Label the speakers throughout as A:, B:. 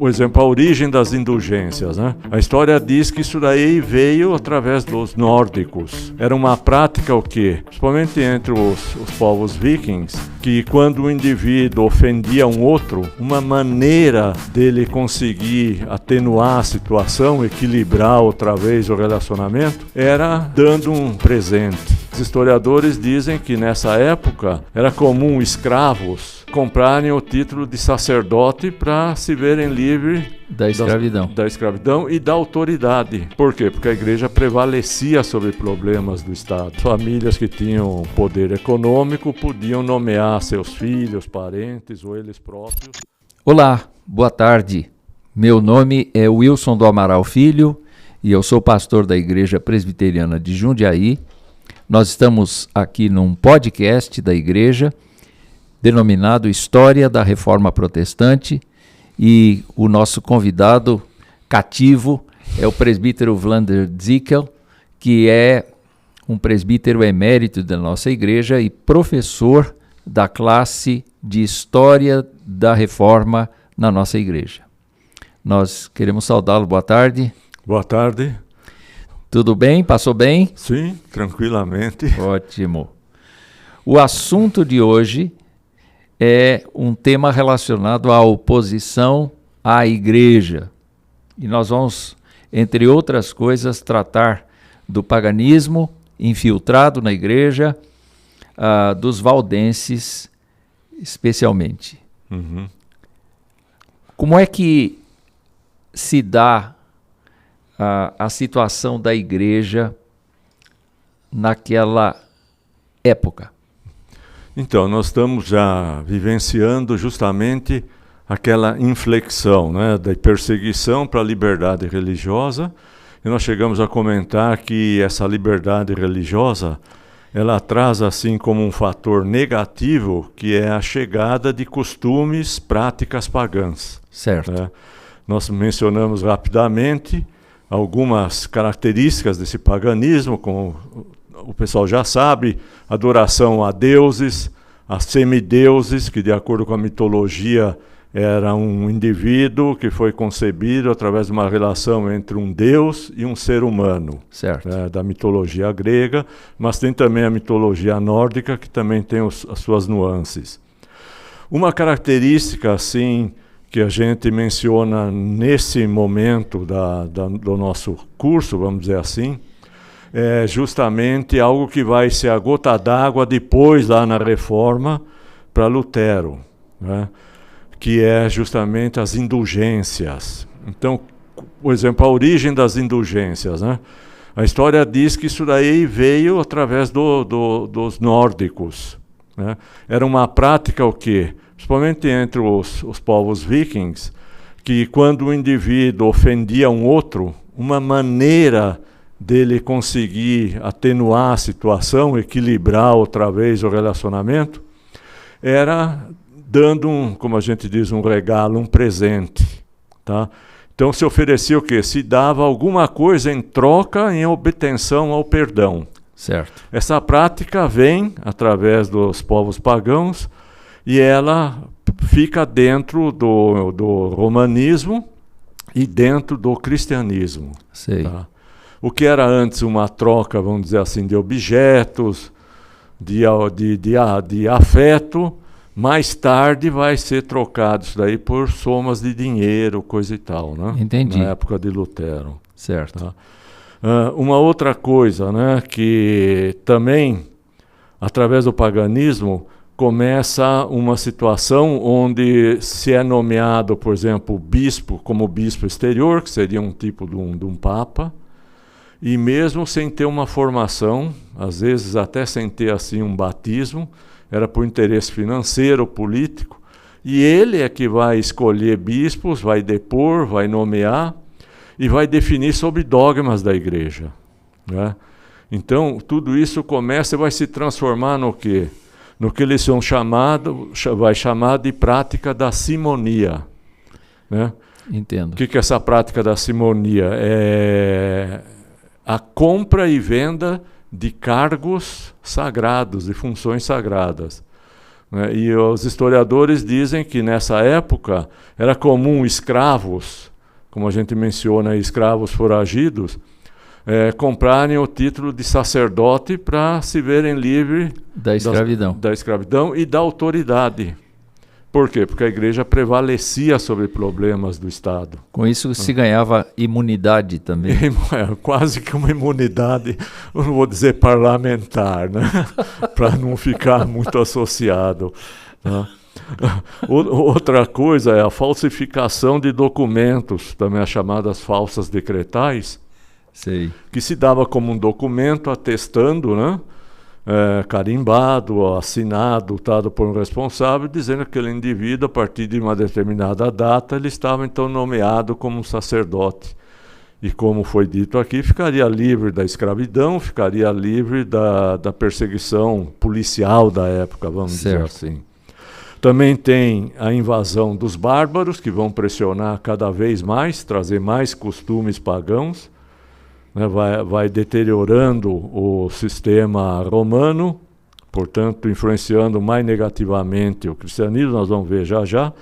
A: Por exemplo, a origem das indulgências, né? A história diz que isso daí veio através dos nórdicos. Era uma prática o quê? Principalmente entre os povos vikings, que quando o indivíduo ofendia um outro, uma maneira dele conseguir atenuar a situação, equilibrar outra vez o relacionamento, era dando um presente. Os historiadores dizem que nessa época era comum escravos comprarem o título de sacerdote para se verem livres
B: da
A: escravidão e da autoridade. Por quê? Porque a igreja prevalecia sobre problemas do Estado. Famílias que tinham poder econômico podiam nomear seus filhos, parentes ou eles próprios.
B: Olá, boa tarde. Meu nome é Wilson do Amaral Filho e eu sou pastor da Igreja Presbiteriana de Jundiaí. Nós estamos aqui num podcast da igreja denominado História da Reforma Protestante e o nosso convidado cativo é o presbítero Vlander Zickel, que é um presbítero emérito da nossa igreja e professor da classe de História da Reforma na nossa igreja. Nós queremos saudá-lo. Boa tarde.
A: Boa tarde.
B: Tudo bem? Passou bem?
A: Sim, tranquilamente.
B: Ótimo. O assunto de hoje é um tema relacionado à oposição à igreja. E nós vamos, entre outras coisas, tratar do paganismo infiltrado na igreja, dos valdenses especialmente.
A: Uhum.
B: Como é que se dá a situação da igreja naquela época?
A: Então, nós estamos já vivenciando justamente aquela inflexão, né, da perseguição para a liberdade religiosa, e nós chegamos a comentar que essa liberdade religiosa, ela traz assim como um fator negativo, que é a chegada de costumes, práticas pagãs.
B: Certo.
A: Né? Nós mencionamos rapidamente algumas características desse paganismo, como o pessoal já sabe: adoração a deuses, a semideuses, que de acordo com a mitologia era um indivíduo que foi concebido através de uma relação entre um deus e um ser humano.
B: Certo.
A: Da mitologia grega, mas tem também a mitologia nórdica, que também tem as suas nuances. Uma característica, assim, que a gente menciona nesse momento do nosso curso, vamos dizer assim, é justamente algo que vai ser a gota d'água depois, lá na Reforma, para Lutero, né? Que é justamente as indulgências. Então, por exemplo, a origem das indulgências, né? A história diz que isso daí veio através dos nórdicos, né? Era uma prática o quê? Principalmente entre os povos vikings, que quando o indivíduo ofendia um outro, uma maneira dele conseguir atenuar a situação, equilibrar outra vez o relacionamento, era dando como a gente diz, um regalo, um presente. Tá? Então se oferecia o quê? Se dava alguma coisa em troca, em obtenção ao perdão.
B: Certo.
A: Essa prática vem através dos povos pagãos, e ela fica dentro do romanismo e dentro do cristianismo.
B: Sei.
A: Tá? O que era antes uma troca, vamos dizer assim, de objetos, de afeto, mais tarde vai ser trocado isso daí por somas de dinheiro, coisa e tal, né?
B: Entendi.
A: Na época de Lutero.
B: Certo.
A: Tá? Uma outra coisa, né, que também, através do paganismo, começa uma situação onde se é nomeado, por exemplo, bispo como bispo exterior, que seria um tipo de um papa, e mesmo sem ter uma formação, às vezes até sem ter assim um batismo, era por interesse financeiro, político, e ele é que vai escolher bispos, vai depor, vai nomear e vai definir sobre dogmas da igreja, né? Então, tudo isso começa e vai se transformar no quê? No que eles vai chamar de prática da simonia, né?
B: Entendo.
A: O que é essa prática da simonia? É a compra e venda de cargos sagrados, de funções sagradas. né? E os historiadores dizem que nessa época era comum escravos, como a gente menciona, escravos foragidos, comprarem o título de sacerdote para se verem livres
B: da escravidão.
A: Da escravidão e da autoridade. Por quê? Porque a igreja prevalecia sobre problemas do Estado.
B: Com isso se ganhava imunidade também.
A: Quase que uma imunidade, eu não vou dizer parlamentar, né? Para não ficar muito associado. Né? Outra coisa é a falsificação de documentos, também as chamadas falsas decretais,
B: Sei.
A: que se dava como um documento atestando, né? Carimbado, assinado, dado por um responsável, dizendo que aquele indivíduo, a partir de uma determinada data, ele estava então nomeado como um sacerdote. E como foi dito aqui, ficaria livre da escravidão, ficaria livre da perseguição policial da época, vamos dizer assim. Também tem a invasão dos bárbaros, que vão pressionar cada vez mais, trazer mais costumes pagãos. Né, vai deteriorando o sistema romano, portanto, influenciando mais negativamente o cristianismo, nós vamos ver já já.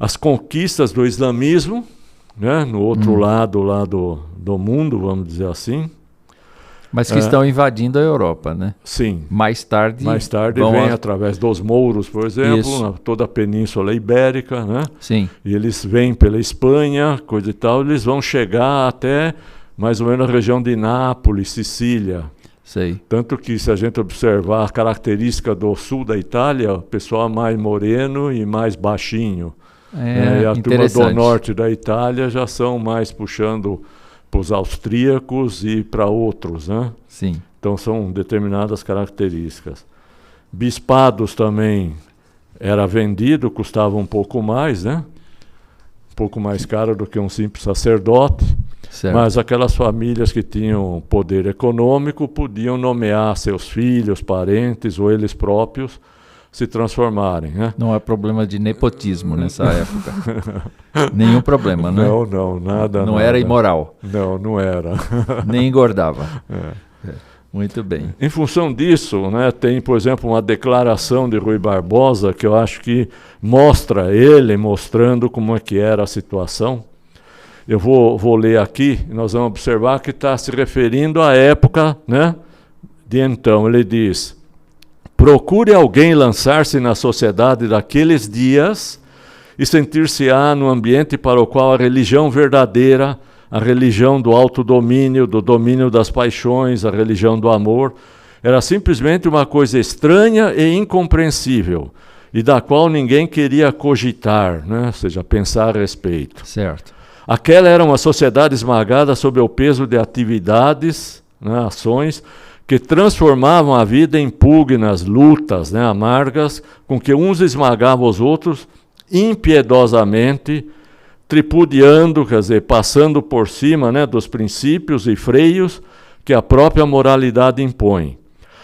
A: As conquistas do islamismo, né, no outro lado lá do mundo, vamos dizer assim.
B: Mas que estão invadindo a Europa, né?
A: Sim.
B: Mais tarde
A: vem através dos mouros, por exemplo, toda a Península Ibérica, né?
B: Sim.
A: E eles vêm pela Espanha, coisa e tal, eles vão chegar até mais ou menos na região de Nápoles, Sicília.
B: Sei.
A: Tanto que, se a gente observar a característica do sul da Itália, o pessoal é mais moreno e mais baixinho. E a turma do norte da Itália já são mais puxando para os austríacos e para outros, né?
B: Sim.
A: Então são determinadas características. Bispados também era vendido, custava um pouco mais, né? Um pouco mais caro do que um simples sacerdote.
B: Certo.
A: Mas aquelas famílias que tinham poder econômico podiam nomear seus filhos, parentes ou eles próprios se transformarem. Né?
B: Não há problema de nepotismo nessa época. Nenhum problema, né?
A: Não, nada.
B: Não
A: nada.
B: era imoral.
A: Não era.
B: Nem engordava. Muito bem.
A: Em função disso, né, tem, por exemplo, uma declaração de Rui Barbosa que eu acho que mostra ele mostrando como é que era a situação. Eu vou ler aqui, e nós vamos observar que está se referindo à época, né, de então. Ele diz: procure alguém lançar-se na sociedade daqueles dias e sentir-se-á no ambiente para o qual a religião verdadeira, a religião do autodomínio, do domínio das paixões, a religião do amor, era simplesmente uma coisa estranha e incompreensível, e da qual ninguém queria cogitar, né, ou seja, pensar a respeito.
B: Certo.
A: Aquela era uma sociedade esmagada sob o peso de atividades, né, ações, que transformavam a vida em pugnas, lutas, né, amargas, com que uns esmagavam os outros impiedosamente, tripudiando, quer dizer, passando por cima, né, dos princípios e freios que a própria moralidade impõe.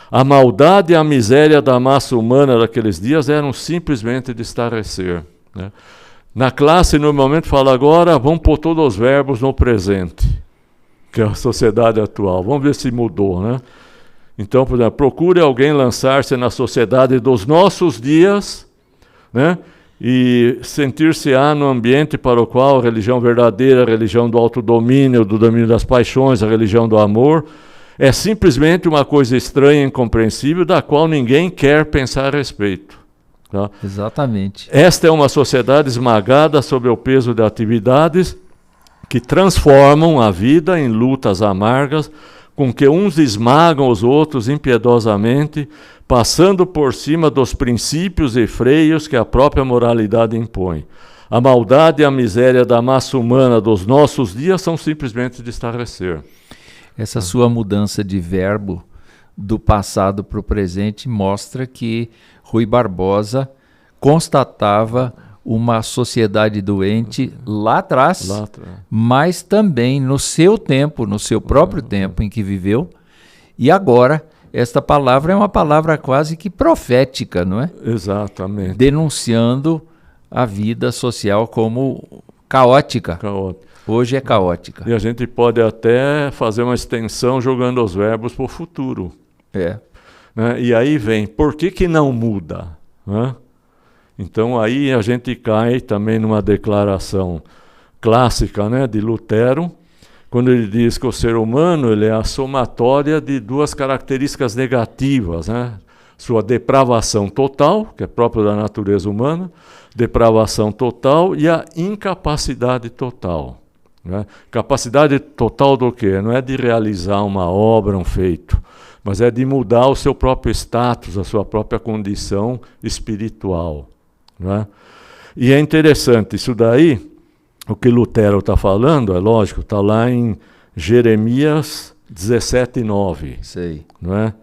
A: A maldade e a miséria da massa humana daqueles dias eram simplesmente de estarrecer, né? Na classe, normalmente, fala agora, vamos pôr todos os verbos no presente, que é a sociedade atual. Vamos ver se mudou, né? Então, por exemplo, procure alguém lançar-se na sociedade dos nossos dias, né? E sentir-se-á no ambiente para o qual a religião verdadeira, a religião do autodomínio, do domínio das paixões, a religião do amor, é simplesmente uma coisa estranha e incompreensível, da qual ninguém quer pensar a respeito. Tá?
B: Exatamente.
A: Esta é uma sociedade esmagada sob o peso de atividades que transformam a vida em lutas amargas, com que uns esmagam os outros impiedosamente, passando por cima dos princípios e freios que a própria moralidade impõe. A maldade e a miséria da massa humana dos nossos dias são simplesmente de estarrecer.
B: Essa sua mudança de verbo do passado para o presente mostra que Rui Barbosa constatava uma sociedade doente lá atrás, mas também no seu tempo, no seu próprio tempo em que viveu. E agora, esta palavra é uma palavra quase que profética, não é?
A: Exatamente.
B: Denunciando a vida social como caótica. Hoje é caótica.
A: E a gente pode até fazer uma extensão jogando os verbos para o futuro.
B: É.
A: Né? E aí vem, por que não muda? né? Então aí a gente cai também numa declaração clássica, né, de Lutero, quando ele diz que o ser humano ele é a somatória de duas características negativas, né? Sua depravação total, que é própria da natureza humana, depravação total e a incapacidade total. Né? Capacidade total do quê? Não é de realizar uma obra, um feito, mas é de mudar o seu próprio status, a sua própria condição espiritual. Né? E é interessante, isso daí, o que Lutero está falando, é lógico, está lá em Jeremias 17:9.
B: Sei.
A: Não é?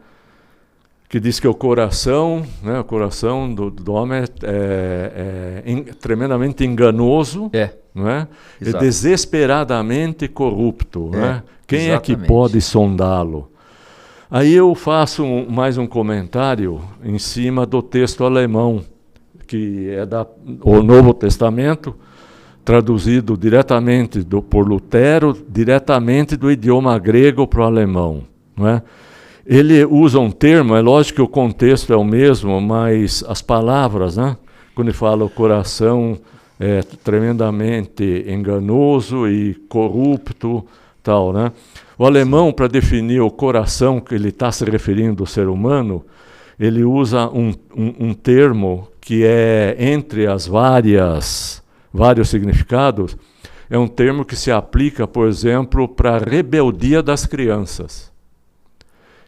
A: Que diz que o coração, né, o coração do homem é tremendamente enganoso, não é? E desesperadamente corrupto. Né? Quem é que pode sondá-lo? Aí eu faço mais um comentário em cima do texto alemão, que é o Novo Testamento, traduzido diretamente por Lutero, diretamente do idioma grego para o alemão. Não é? Ele usa um termo, é lógico que o contexto é o mesmo, mas as palavras, né? Quando ele fala o coração é tremendamente enganoso e corrupto, tal, né? O alemão, para definir o coração que ele está se referindo do ser humano, ele usa um termo que é entre as vários significados, é um termo que se aplica, por exemplo, para a rebeldia das crianças.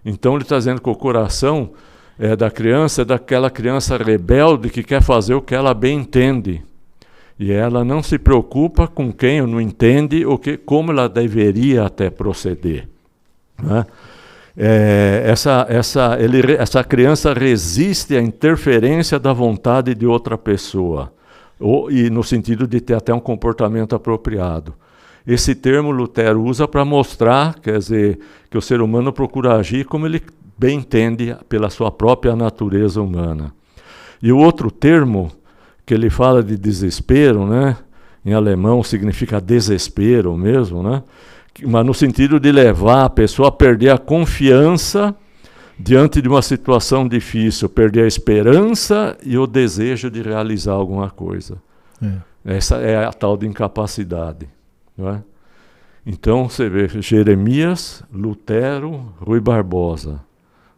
A: Então ele está dizendo que o coração da criança é daquela criança rebelde que quer fazer o que ela bem entende. E ela não se preocupa com quem não entende como ela deveria até proceder. Né? Essa criança resiste à interferência da vontade de outra pessoa, e no sentido de ter até um comportamento apropriado. Esse termo Lutero usa para mostrar, quer dizer, que o ser humano procura agir como ele bem entende pela sua própria natureza humana. E o outro termo, que ele fala de desespero, né? Em alemão significa desespero mesmo, né? Mas no sentido de levar a pessoa a perder a confiança diante de uma situação difícil, perder a esperança e o desejo de realizar alguma coisa. Essa é a tal de incapacidade. Não é? Então você vê Jeremias, Lutero, Rui Barbosa.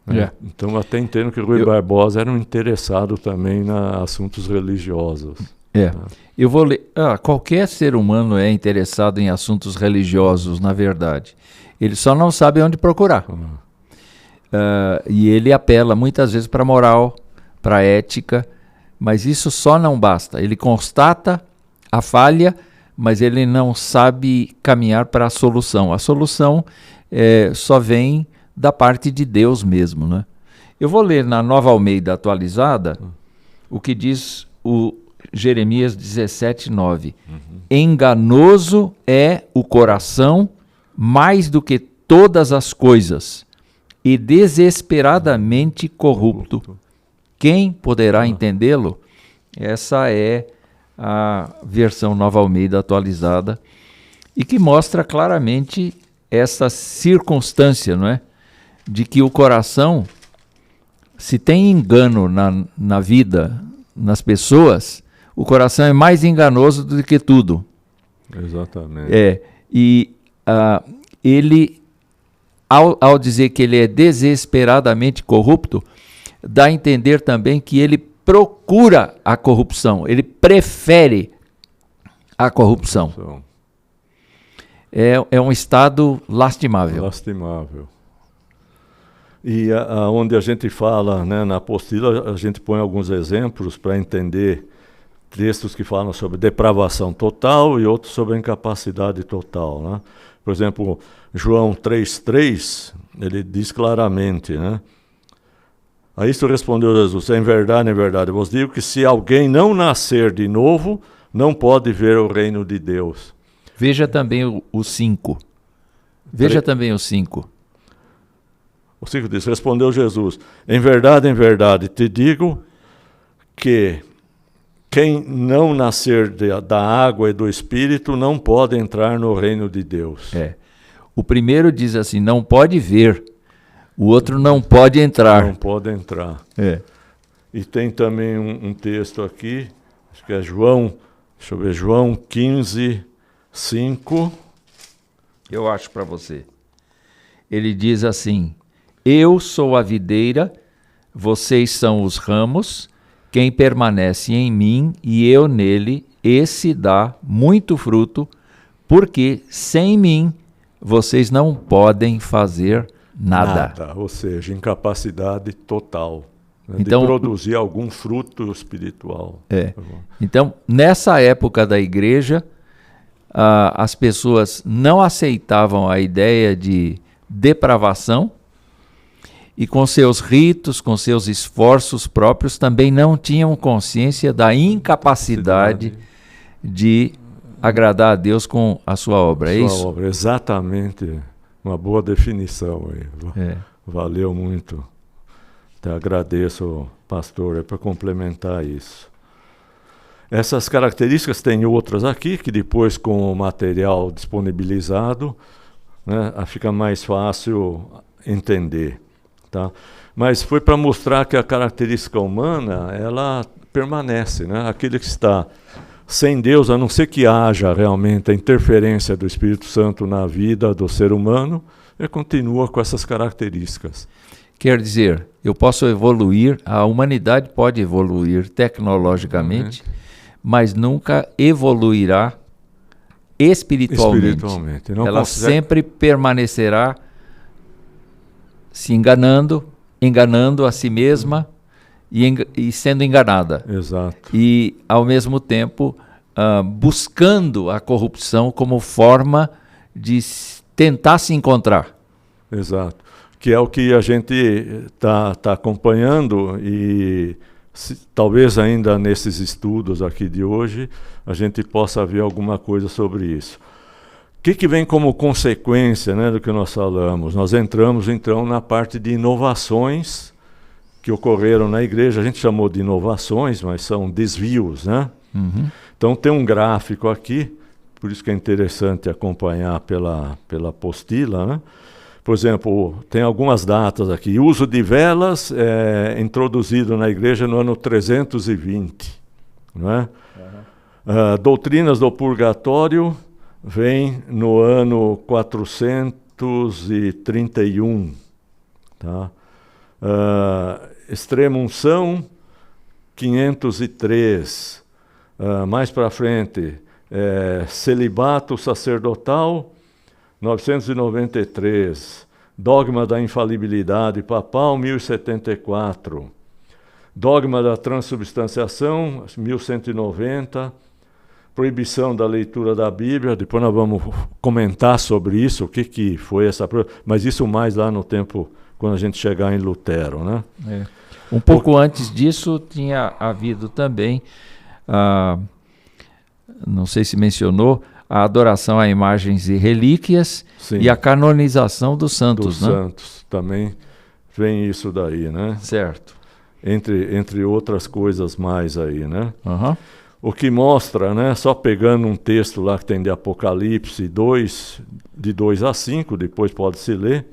A: Né? Então até entendo que Rui Barbosa era um interessado também em assuntos religiosos. Né?
B: Eu vou ler. Qualquer ser humano é interessado em assuntos religiosos, na verdade. Ele só não sabe onde procurar. E ele apela muitas vezes para a moral, para a ética, mas isso só não basta. Ele constata a falha, mas ele não sabe caminhar para a solução. A solução só vem da parte de Deus mesmo. Né? Eu vou ler na Nova Almeida atualizada o que diz o Jeremias 17:9. Enganoso é o coração mais do que todas as coisas e desesperadamente corrupto. Quem poderá entendê-lo? Essa é a versão Nova Almeida atualizada, e que mostra claramente essa circunstância, não é? De que o coração, se tem engano na vida, nas pessoas, o coração é mais enganoso do que tudo.
A: Exatamente.
B: Ele, ao dizer que ele é desesperadamente corrupto, dá a entender também que ele procura a corrupção, ele prefere a corrupção. É um estado lastimável.
A: Lastimável. E onde a gente fala, né, na apostila, a gente põe alguns exemplos para entender textos que falam sobre depravação total e outros sobre incapacidade total. Né? Por exemplo, João 3,3, ele diz claramente, né? A isto respondeu Jesus: em verdade, eu vos digo que se alguém não nascer de novo, não pode ver o reino de Deus.
B: Veja também o 5. Veja também o 5.
A: O 5 diz: respondeu Jesus: em verdade, te digo que quem não nascer da água e do Espírito não pode entrar no reino de Deus.
B: O primeiro diz assim, não pode ver. O outro não pode entrar.
A: Não pode entrar. E tem também um texto aqui, acho que é João 15, 5.
B: Eu acho para você. Ele diz assim: eu sou a videira, vocês são os ramos, quem permanece em mim e eu nele, esse dá muito fruto, porque sem mim vocês não podem fazer nada.
A: Ou seja, incapacidade total, né,
B: então,
A: de produzir algum fruto espiritual.
B: Então, nessa época da igreja, as pessoas não aceitavam a ideia de depravação e com seus ritos, com seus esforços próprios, também não tinham consciência da incapacidade de agradar a Deus com a sua obra. É isso?
A: Obra, exatamente. Uma boa definição aí. Valeu muito. Te agradeço, pastor, para complementar isso. Essas características tem outras aqui, que depois com o material disponibilizado, né, fica mais fácil entender. Tá? Mas foi para mostrar que a característica humana, ela permanece, né? Aquele que está sem Deus, a não ser que haja realmente a interferência do Espírito Santo na vida do ser humano, ele continua com essas características.
B: Quer dizer, eu posso evoluir, a humanidade pode evoluir tecnologicamente, mas nunca evoluirá espiritualmente.
A: Não
B: ela sempre permanecerá se enganando a si mesma e sendo enganada.
A: Exato.
B: E, ao mesmo tempo, buscando a corrupção como forma de tentar se encontrar.
A: Exato. Que é o que a gente está acompanhando e talvez ainda nesses estudos aqui de hoje a gente possa ver alguma coisa sobre isso. O que vem como consequência, né, do que nós falamos? Nós entramos então na parte de inovações que ocorreram na igreja. A gente chamou de inovações, mas são desvios, né?
B: Uhum.
A: Então tem um gráfico aqui, por isso que é interessante acompanhar pela apostila, né? Por exemplo, tem algumas datas aqui. O uso de velas é introduzido na igreja no ano 320. Não é? Doutrinas do purgatório vem no ano 431. Tá? Extrema unção, 503. Mais para frente, celibato sacerdotal, 993, dogma da infalibilidade papal, 1074, dogma da transubstanciação, 1190, proibição da leitura da Bíblia. Depois nós vamos comentar sobre isso, o que foi essa, mas isso mais lá no tempo, quando a gente chegar em Lutero, né?
B: Um pouco antes disso tinha havido também, não sei se mencionou, a adoração a imagens e relíquias. Sim. E a canonização dos santos,
A: né? Dos santos, também vem isso daí, né?
B: Certo.
A: Entre outras coisas mais aí, né?
B: Uhum.
A: O que mostra, né, só pegando um texto lá que tem de Apocalipse 2, de 2 a 5, depois pode-se ler,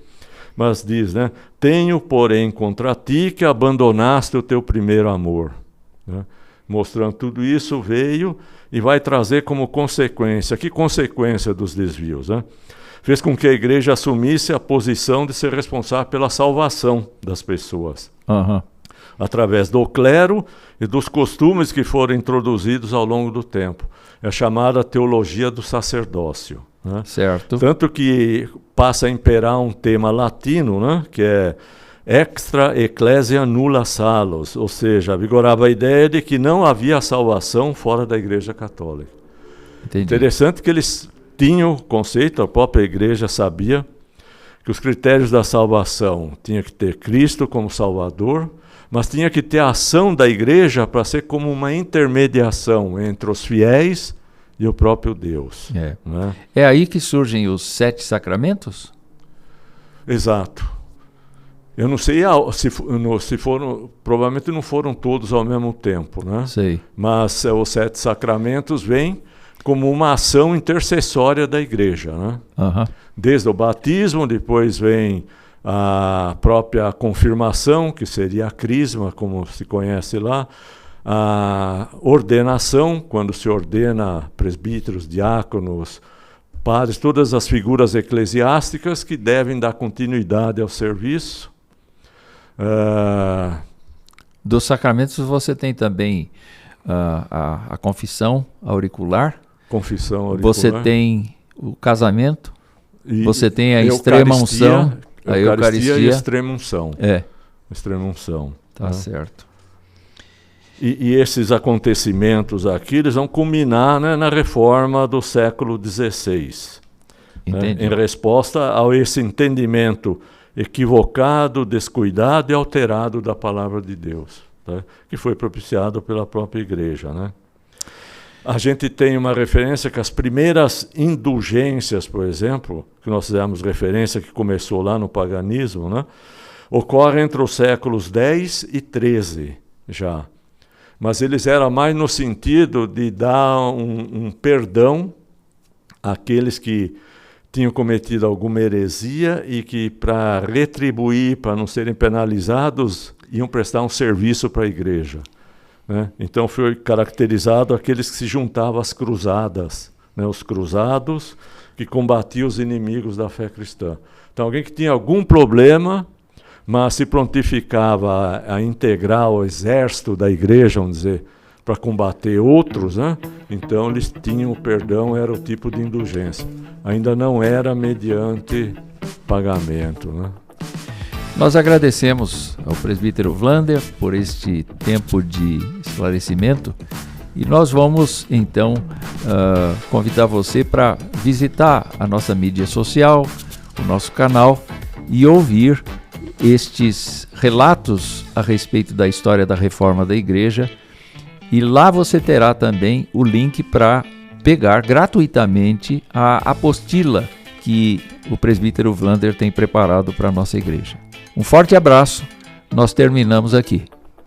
A: mas diz, né? Tenho, porém, contra ti que abandonaste o teu primeiro amor. Né? Mostrando tudo isso, veio e vai trazer como consequência, que consequência dos desvios, né? Fez com que a igreja assumisse a posição de ser responsável pela salvação das pessoas.
B: Uhum.
A: Através do clero e dos costumes que foram introduzidos ao longo do tempo. É a chamada teologia do sacerdócio. Né?
B: Certo.
A: Tanto que passa a imperar um tema latino, né? Que é extra ecclesia nulla salus, ou seja, vigorava a ideia de que não havia salvação fora da Igreja Católica.
B: Entendi.
A: Interessante que eles tinham o conceito, a própria igreja sabia, que os critérios da salvação tinha que ter Cristo como Salvador, mas tinha que ter a ação da igreja para ser como uma intermediação entre os fiéis e o próprio Deus.
B: Né?
A: É
B: aí que surgem os 7 sacramentos?
A: Exato. Eu não sei se foram, provavelmente não foram todos ao mesmo tempo, né?
B: Sei.
A: Mas os 7 sacramentos vêm como uma ação intercessória da igreja, né?
B: Uhum.
A: Desde o batismo, depois vem a própria confirmação, que seria a crisma, como se conhece lá, a ordenação, quando se ordena presbíteros, diáconos, padres, todas as figuras eclesiásticas que devem dar continuidade ao serviço.
B: Dos sacramentos você tem também a confissão auricular.
A: Confissão auricular.
B: Você tem o casamento. Você tem a extrema unção.
A: A Eucaristia e a extrema unção. Extrema unção.
B: Tá certo.
A: E esses acontecimentos aqui, eles vão culminar, né, na reforma do século XVI. Né, em resposta a esse entendimento equivocado, descuidado e alterado da palavra de Deus, tá, que foi propiciado pela própria Igreja. Né. A gente tem uma referência que as primeiras indulgências, por exemplo, que nós fizemos referência, que começou lá no paganismo, né, ocorre entre os séculos X e XIII já. Mas eles eram mais no sentido de dar um perdão àqueles que tinham cometido alguma heresia e que, para retribuir, para não serem penalizados, iam prestar um serviço para a Igreja. Né? Então foi caracterizado aqueles que se juntavam às cruzadas, né? Os cruzados que combatiam os inimigos da fé cristã. Então alguém que tinha algum problema, mas se prontificava a integrar o exército da Igreja, vamos dizer, para combater outros, né? Então eles tinham o perdão, era o tipo de indulgência. Ainda não era mediante pagamento. Né?
B: Nós agradecemos ao presbítero Vlander por este tempo de esclarecimento e nós vamos então convidar você para visitar a nossa mídia social, o nosso canal e ouvir estes relatos a respeito da história da reforma da Igreja, e lá você terá também o link para pegar gratuitamente a apostila que o presbítero Vlander tem preparado para a nossa igreja. Um forte abraço, nós terminamos aqui.